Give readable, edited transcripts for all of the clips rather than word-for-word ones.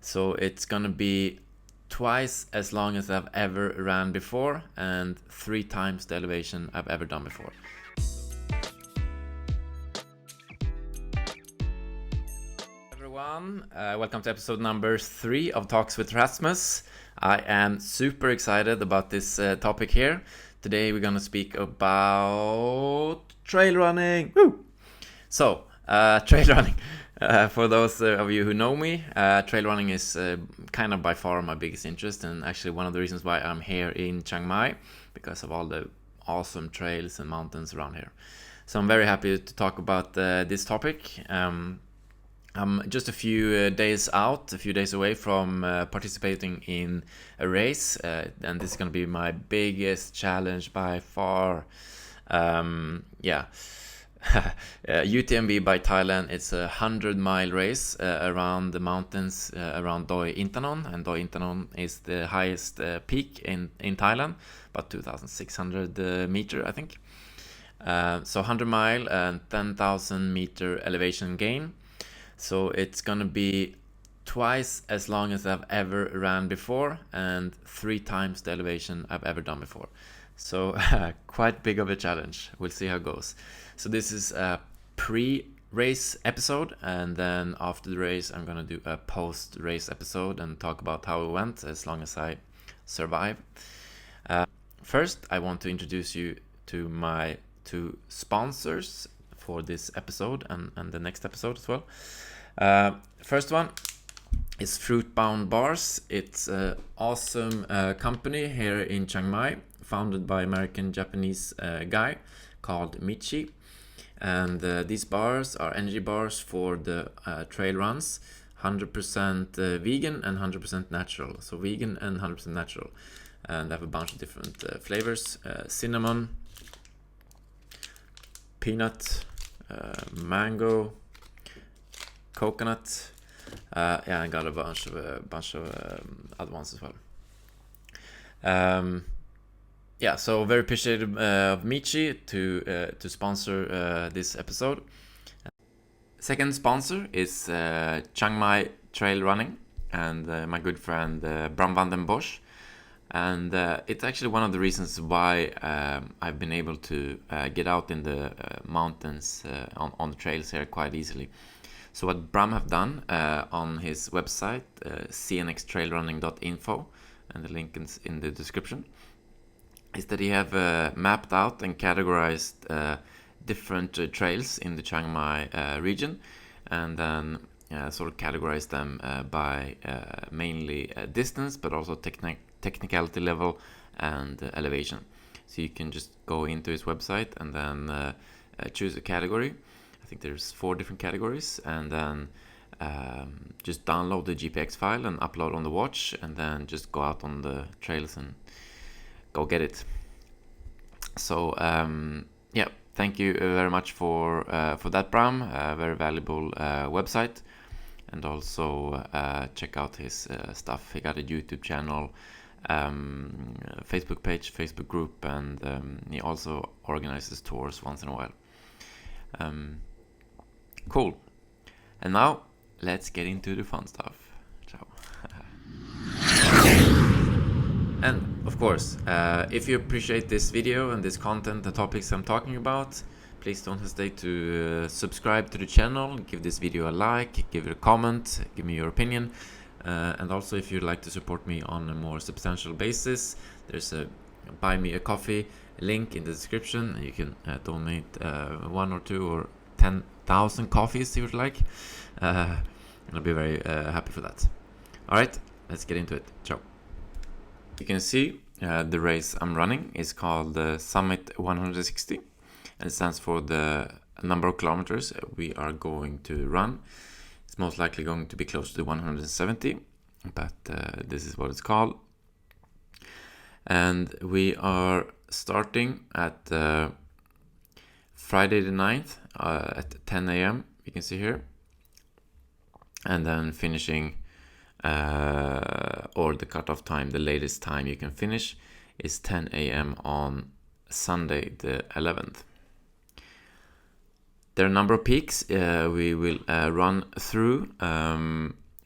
So it's gonna be twice as long as I've ever ran before and 3 times the elevation I've ever done before. Everyone, welcome to episode number 3 of Talks with Rasmus. I am super excited about this topic here. Today we're gonna speak about trail running. Woo! So, trail running. For those of you who know me, trail running is kind of by far my biggest interest, and actually one of the reasons why I'm here in Chiang Mai, because of all the awesome trails and mountains around here. So I'm very happy to talk about this topic. I'm just a few days away from participating in a race, and this is going to be my biggest challenge by far. UTMB by Thailand. It's a 100-mile race around the mountains around Doi Inthanon, and Doi Inthanon is the highest peak in Thailand, about 2,600 meter, I think. So 100-mile and 10,000 meter elevation gain. So it's gonna be twice as long as I've ever ran before and 3 times the elevation I've ever done before. So quite big of a challenge. We'll see how it goes. So this is a pre-race episode, and then after the race I'm gonna do a post-race episode and talk about how it went as long as I survive. First, I want to introduce you to my 2 sponsors for this episode and the next episode as well. First one is Fruitbound Bars. It's an awesome company here in Chiang Mai, founded by American-Japanese guy called Michi. And these bars are energy bars for the trail runs, 100% vegan and 100% natural. So vegan and 100% natural. And they have a bunch of different flavors: cinnamon, peanut, mango, coconut. I got a bunch of other ones as well. So very appreciative of Michi to sponsor this episode. Second sponsor is Chiang Mai Trail Running and my good friend Bram van den Bosch. And it's actually one of the reasons why I've been able to get out in the mountains on the trails here quite easily. So what Bram have done on his website, cnxtrailrunning.info, and the link is in the description, is that he have mapped out and categorized different trails in the Chiang Mai region, and then sort of categorized them by mainly distance, but also technicality level and elevation. So you can just go into his website and then choose a category. I think there's 4 different categories, and then just download the GPX file and upload on the watch, and then just go out on the trails and go get it. So thank you very much for that, Bram. Very valuable website, and also check out his stuff. He got a YouTube channel, Facebook page, Facebook group, and he also organizes tours once in a while. Cool. And now let's get into the fun stuff. Ciao. And of course, if you appreciate this video and this content, the topics I'm talking about, please don't hesitate to subscribe to the channel, give this video a like, give it a comment, give me your opinion. And also, if you'd like to support me on a more substantial basis, there's a buy me a coffee link in the description. You can donate 1 or 2 or 10,000 coffees if you'd like. And I'll be very happy for that. Alright, let's get into it. Ciao. You can see the race I'm running is called Summit 160, and it stands for the number of kilometers we are going to run. It's most likely going to be close to 170, but this is what it's called. And we are starting at Friday the 9th at 10 a.m. You can see here, and then finishing or the cutoff time, the latest time you can finish is 10 a.m. on Sunday the 11th. There are a number of peaks we will run through.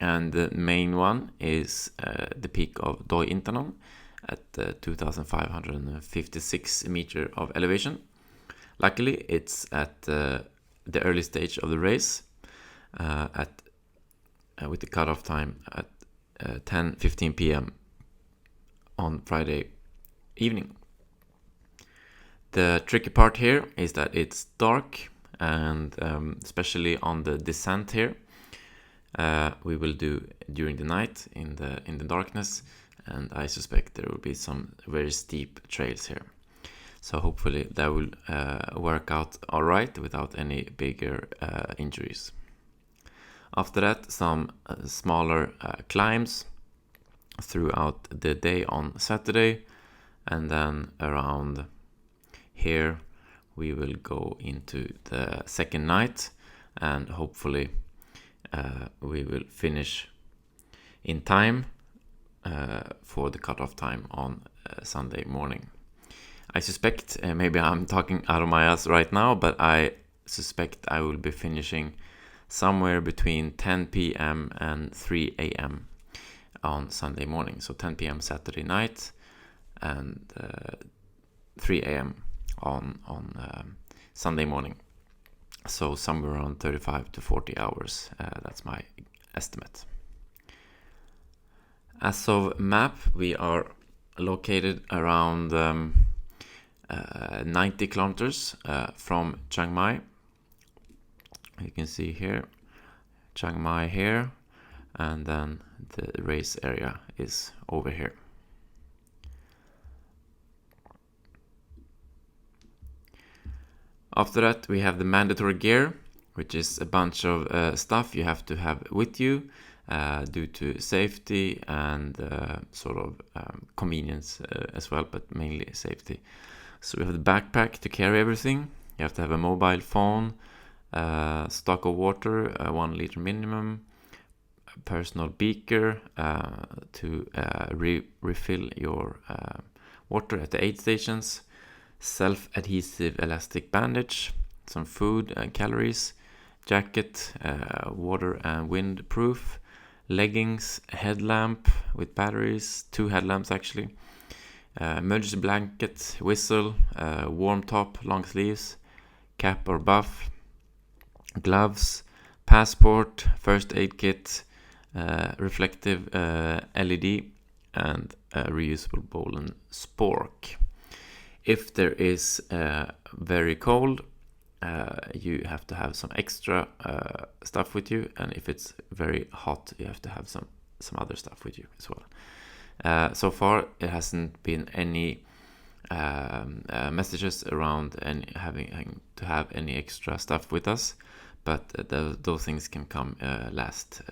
and the main one is the peak of Doi Inthanon at 2,556 meter of elevation. Luckily, it's at the early stage of the race, with the cutoff time at 10:15 p.m. on Friday evening. The tricky part here is that it's dark, and especially on the descent here, we will do during the night in the darkness, and I suspect there will be some very steep trails here. So hopefully that will work out all right without any bigger injuries. After that, some smaller climbs throughout the day on Saturday, and then around here we will go into the second night, and hopefully we will finish in time for the cutoff time on Sunday morning. I suspect, maybe I'm talking out of my ass right now, but I suspect I will be finishing somewhere between 10 p.m. and 3 a.m. on Sunday morning. So 10 p.m. Saturday night and 3 a.m. on Sunday morning. So somewhere around 35 to 40 hours. That's my estimate. As of map, we are located around 90 kilometers from Chiang Mai. You can see here, Chiang Mai here, and then the race area is over here. After that, we have the mandatory gear, which is a bunch of stuff you have to have with you due to safety and convenience as well, but mainly safety. So we have the backpack to carry everything. You have to have a mobile phone, stock of water, 1 liter minimum, a personal beaker to refill your water at the aid stations, self-adhesive elastic bandage, some food and calories, jacket, water and wind proof, leggings, headlamp with batteries, 2 headlamps actually, emergency blanket, whistle, warm top, long sleeves, cap or buff, gloves, passport, first aid kit, reflective LED, and a reusable bowl and spork. If there is very cold, you have to have some extra stuff with you, and if it's very hot, you have to have some other stuff with you as well. So far, it hasn't been any messages around having to have any extra stuff with us, but those things can come last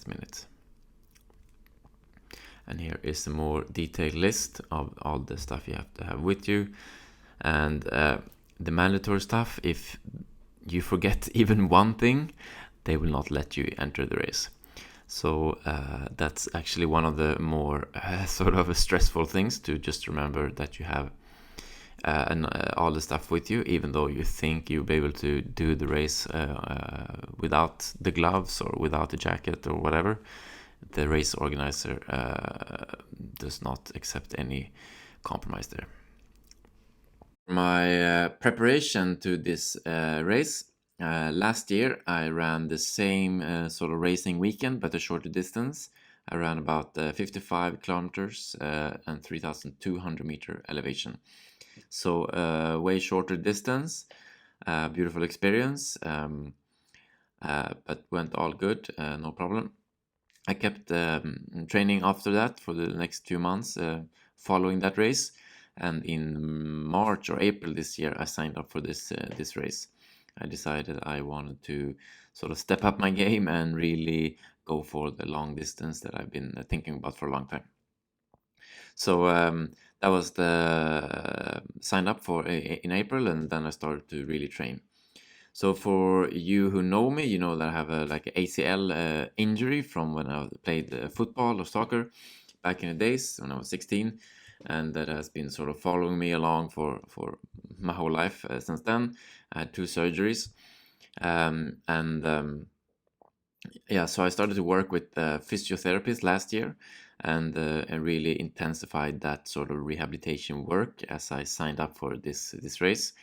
minute. And here is a more detailed list of all the stuff you have to have with you, and the mandatory stuff. If you forget even one thing, they will not let you enter the race. So that's actually one of the more sort of stressful things, to just remember that you have all the stuff with you, even though you think you'll be able to do the race without the gloves or without the jacket or whatever. The race organizer does not accept any compromise there. My preparation to this race, last year I ran the same sort of racing weekend, but a shorter distance. I ran about 55 kilometers and 3,200 meter elevation. So way shorter distance, beautiful experience, but went all good, no problem. I kept training after that for the next 2 months following that race, and in March or April this year I signed up for this race. I decided I wanted to sort of step up my game and really go for the long distance that I've been thinking about for a long time. So that was the sign up for in April, and then I started to really train. So for you who know me, you know that I have a ACL injury from when I played football or soccer back in the days when I was 16, and that has been sort of following me along for my whole life since then. I had 2 surgeries, and Yeah, so I started to work with physiotherapists last year, and really intensified that sort of rehabilitation work as I signed up for this race.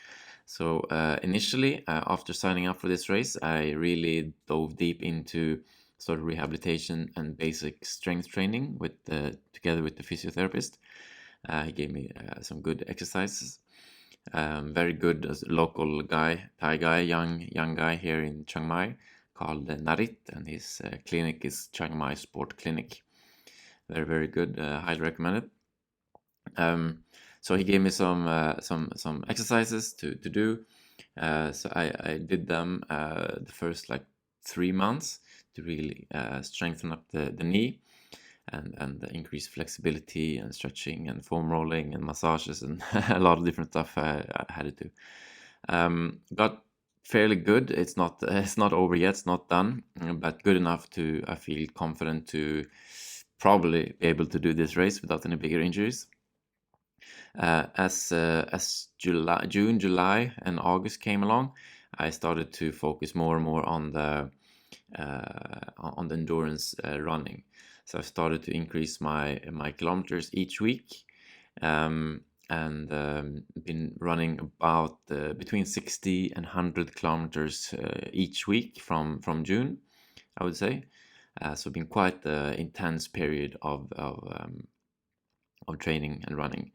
So initially, after signing up for this race, I really dove deep into sort of rehabilitation and basic strength training with together with the physiotherapist. He gave me some good exercises. Very good as a local guy, Thai guy, young guy here in Chiang Mai, called Narit, and his clinic is Chiang Mai Sport Clinic. Very good. Highly recommended. So he gave me some exercises to do. So I did them the first like 3 months to really strengthen up the knee and increase flexibility and stretching and foam rolling and massages and a lot of different stuff I had to do. Got fairly good. It's not over yet. It's not done, but good enough to I feel confident to probably be able to do this race without any bigger injuries. As June, July, and August came along, I started to focus more and more on the endurance running. So I started to increase my kilometers each week, and been running about between 60 and 100 kilometers each week from June, I would say. So been quite an intense period of training and running.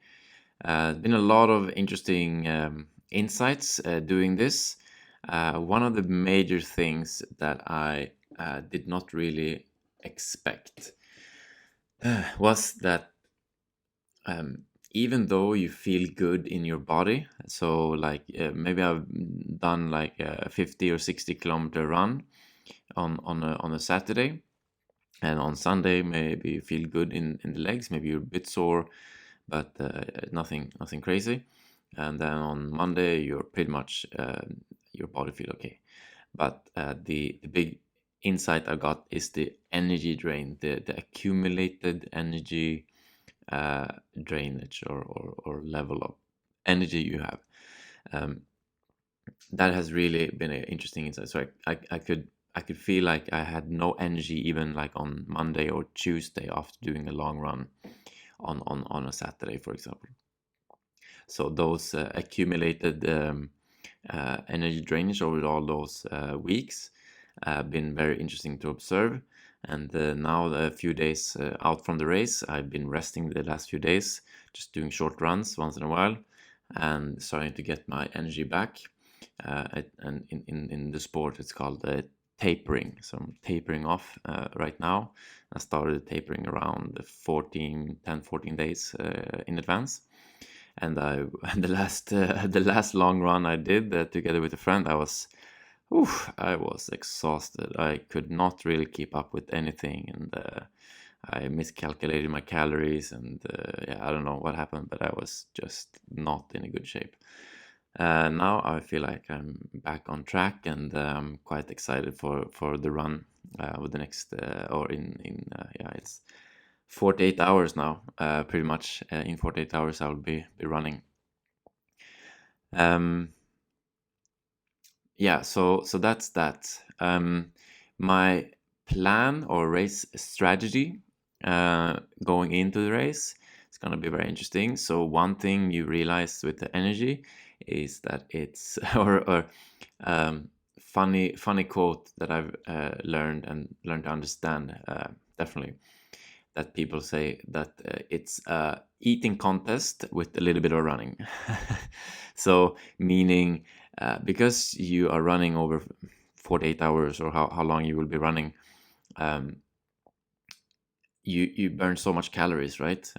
Been a lot of interesting insights doing this. One of the major things that I did not really expect was that even though you feel good in your body, so like maybe I've done like a 50 or 60 kilometer run on a Saturday, and on Sunday maybe you feel good in the legs, maybe you're a bit sore, but nothing crazy. And then on Monday, you're pretty much your body feel okay. But the big insight I got is the energy drain, the accumulated energy drainage or level of energy you have. Um, that has really been an interesting insight. So I could feel like I had no energy even like on Monday or Tuesday after doing a long run on a Saturday, for example. So those accumulated energy drainage over all those weeks have been very interesting to observe. And now a few days out from the race, I've been resting the last few days, just doing short runs once in a while, and starting to get my energy back. And in the sport, it's called tapering. So I'm tapering off right now. I started tapering around 10, 14 days in advance. And I the last long run I did together with a friend, I was exhausted. I could not really keep up with anything, and I miscalculated my calories, and yeah, I don't know what happened, but I was just not in a good shape. Now I feel like I'm back on track, and I'm quite excited for the run with the next or in yeah, it's 48 hours now. Pretty much in 48 hours I'll be running. Um, yeah, so that's that. My plan or race strategy going into the race is gonna be very interesting. So one thing you realize with the energy is that it's or funny quote that I've learned to understand definitely, that people say that it's a eating contest with a little bit of running. So meaning because you are running over 48 hours or how long you will be running, um, you burn so much calories, right?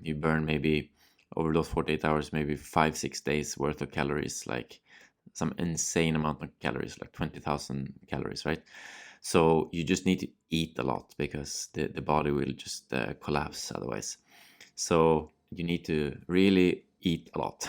You burn maybe over those 48 hours, maybe 5, 6 days worth of calories, like some insane amount of calories, like 20,000 calories, right? So you just need to eat a lot because the body will just collapse otherwise. So you need to really eat a lot.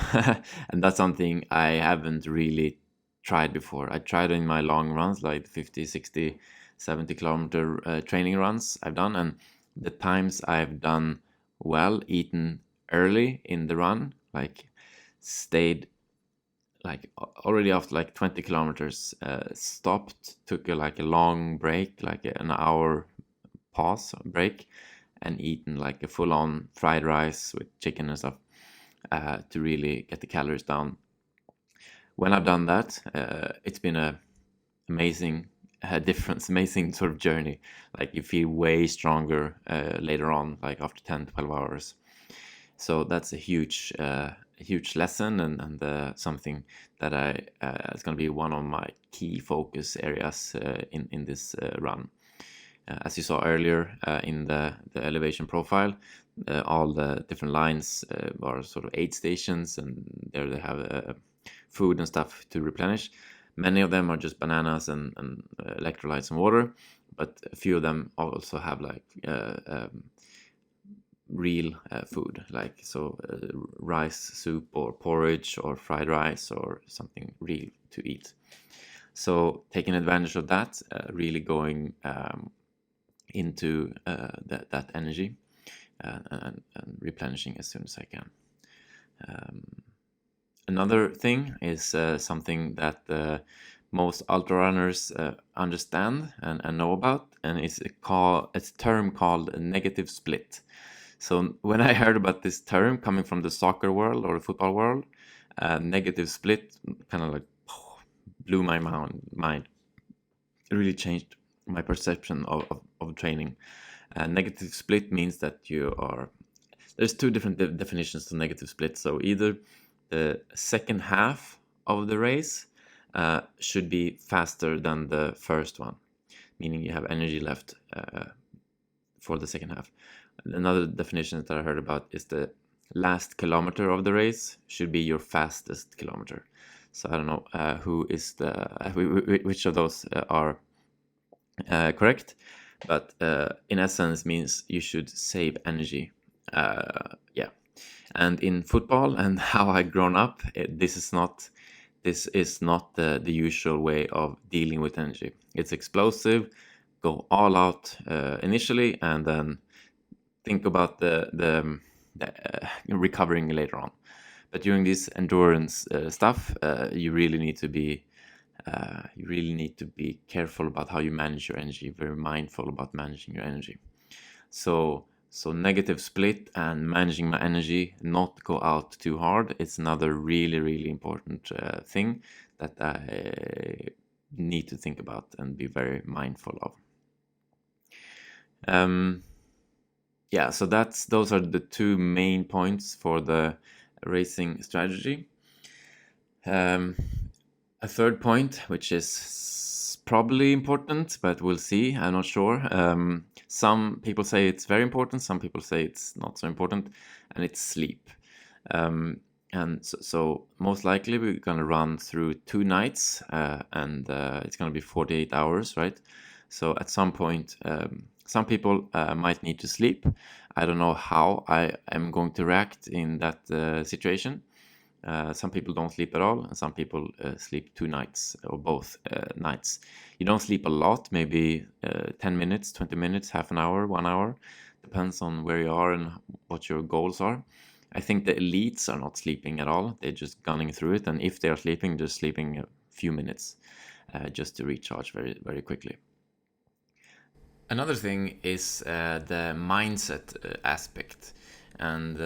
And that's something I haven't really tried before. I tried in my long runs, like 50, 60, 70 kilometer training runs I've done. And the times I've done well, eaten early in the run, like stayed like already after like 20 kilometers, stopped, took like a long break, like an hour pause break, and eaten like a full-on fried rice with chicken and stuff, to really get the calories down. When I've done that, it's been a amazing difference, amazing sort of journey. Like you feel way stronger later on, like after 10-12 hours. So that's a huge lesson, and something that it's going to be one of my key focus areas in this run. As you saw earlier in the elevation profile, all the different lines are sort of aid stations, and there they have food and stuff to replenish. Many of them are just bananas and electrolytes and water, but a few of them also have like real food, like rice soup or porridge or fried rice or something real to eat. So taking advantage of that, really going into that energy and replenishing as soon as I can. Another thing is something that most ultra runners understand and know about, and it's a term called a negative split. So when I heard about this term coming from the soccer world or the football world, negative split kind of like blew my mind. It really changed my perception of training. Negative split means that there's two different definitions to negative split. So either the second half of the race should be faster than the first one, meaning you have energy left for the second half. Another definition that I heard about is the last kilometer of the race should be your fastest kilometer. So I don't know which of those are correct, but in essence means you should save energy. Yeah, and in football and how I've grown up, this is not the usual way of dealing with energy. It's explosive, go all out initially, and then think about the recovering later on. But during this endurance stuff, you really need to be careful about how you manage your energy, very mindful about managing your energy. So negative split and managing my energy, not go out too hard. It's another really, really important thing that I need to think about and be very mindful of. Yeah, so those are the two main points for the racing strategy. A third point, which is probably important, but we'll see. I'm not sure. Some people say it's very important. Some people say it's not so important, and it's sleep. And so most likely we're going to run through 2 nights, and it's going to be 48 hours, right? So at some point, some people might need to sleep. I don't know how I am going to react in that situation. Some people don't sleep at all, and some people sleep 2 nights or both nights. You don't sleep a lot, maybe 10 minutes, 20 minutes, half an hour, 1 hour. Depends on where you are and what your goals are. I think the elites are not sleeping at all. They're just gunning through it. And if they are sleeping, just sleeping a few minutes just to recharge very, very quickly. Another thing is the mindset aspect. And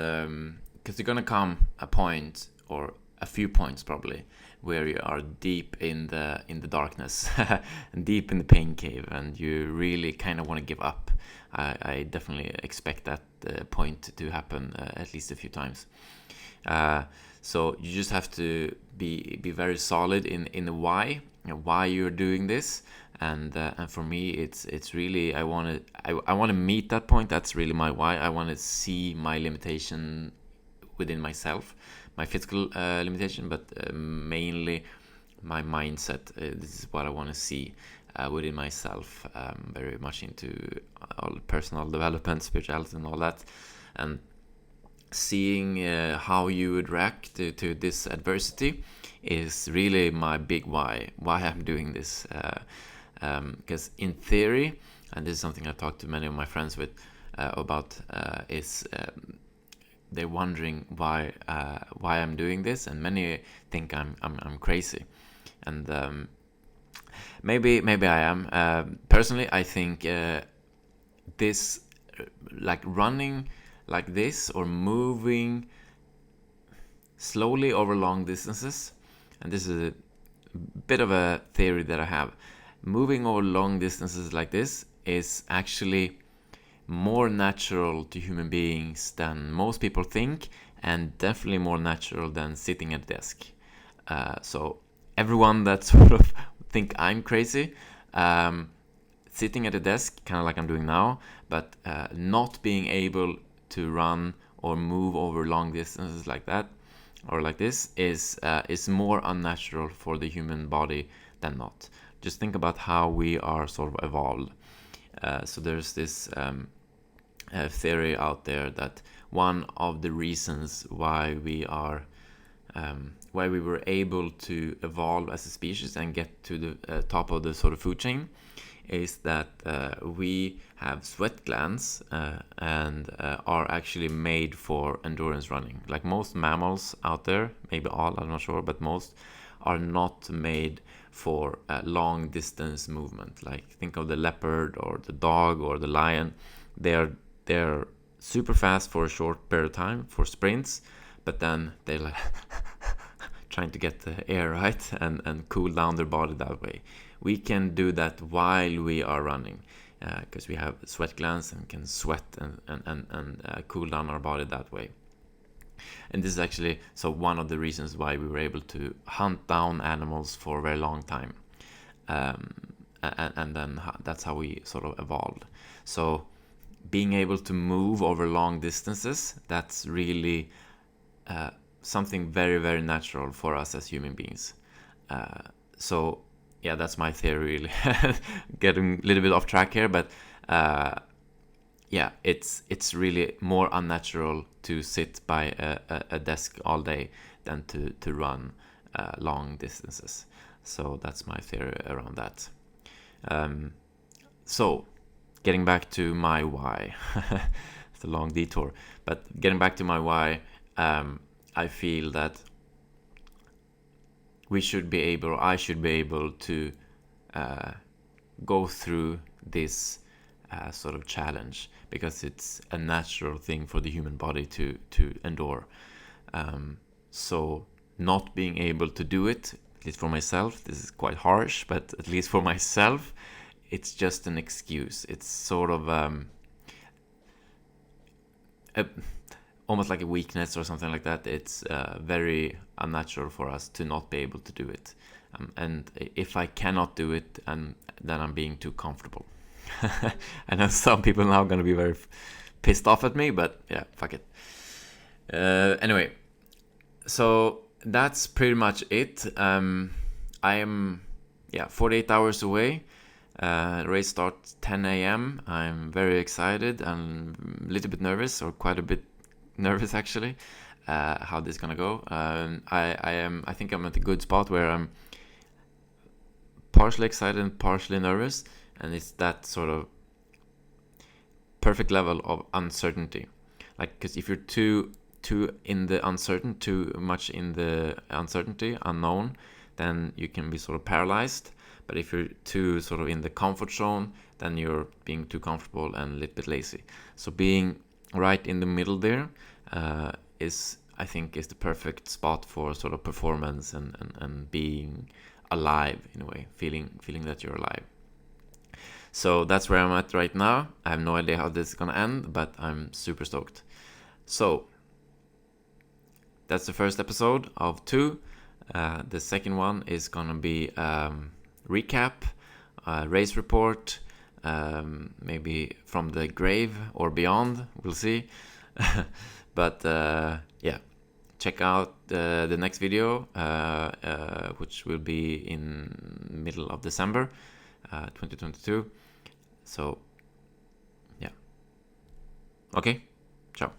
because there's going to come a point, or a few points probably, where you are deep in the darkness and deep in the pain cave, and you really kind of want to give up. I definitely expect that point to happen at least a few times. So you just have to be very solid in the why you're doing this, and for me it's really I want to meet that point. That's really my why. I want to see my limitation within myself, my physical limitation, but mainly my mindset. This is what I want to see within myself. Very much into all personal development, spirituality, and all that, and seeing how you would react to this adversity is really my big why I'm doing this. Because in theory, and this is something I talked to many of my friends with about, is they're wondering why I'm doing this, and many think I'm crazy, and maybe I am. Personally, I think this, like running like this or moving slowly over long distances, and this is a bit of a theory that I have. Moving over long distances like this is actually more natural to human beings than most people think, and definitely more natural than sitting at a desk. So everyone that sort of think I'm crazy, sitting at a desk, kind of like I'm doing now, but not being able to run or move over long distances like that or like this is more unnatural for the human body than not. Just think about how we are sort of evolved. So there's this theory out there that one of the reasons why we were able to evolve as a species and get to the top of the sort of food chain is that we have sweat glands and are actually made for endurance running. Like most mammals out there, maybe all, I'm not sure, but most are not made for long distance movement. Like think of the leopard or the dog or the lion. They're super fast for a short period of time for sprints, but then they're like trying to get the air right and cool down their body that way. We can do that while we are running because we have sweat glands and can sweat and cool down our body that way. And this is actually one of the reasons why we were able to hunt down animals for a very long time. And then that's how we sort of evolved. So being able to move over long distances, that's really something very, very natural for us as human beings. So yeah, that's my theory, really. Getting a little bit off track here, but yeah, it's really more unnatural to sit by a desk all day than to run long distances. So that's my theory around that. So getting back to my why. It's a long detour, but getting back to my why, I feel that I should be able to go through this sort of challenge because it's a natural thing for the human body to endure. So not being able to do it, at least for myself, this is quite harsh, but at least for myself, it's just an excuse. It's sort of almost like a weakness or something like that. It's very unnatural for us to not be able to do it. And if I cannot do it, then I'm being too comfortable. I know some people now are going to be very pissed off at me, but yeah, fuck it. Anyway, so that's pretty much it. I am 48 hours away. Race starts 10 a.m. I'm very excited and a little bit nervous, or quite a bit nervous actually, how this is gonna go. I think I'm at a good spot where I'm partially excited and partially nervous, and it's that sort of perfect level of uncertainty. Like, because if you're too in the uncertain, too much in the uncertainty, unknown, then you can be sort of paralyzed. But if you're too sort of in the comfort zone, then you're being too comfortable and a little bit lazy. So being right in the middle there I think is the perfect spot for sort of performance and being alive in a way, feeling that you're alive. So that's where I'm at right now. I have no idea how this is gonna end, but I'm super stoked. So that's the first episode of 2. The second one is gonna be recap, race report, maybe from the grave or beyond, we'll see. But yeah, check out the next video, which will be in middle of December 2022. So yeah, okay, ciao.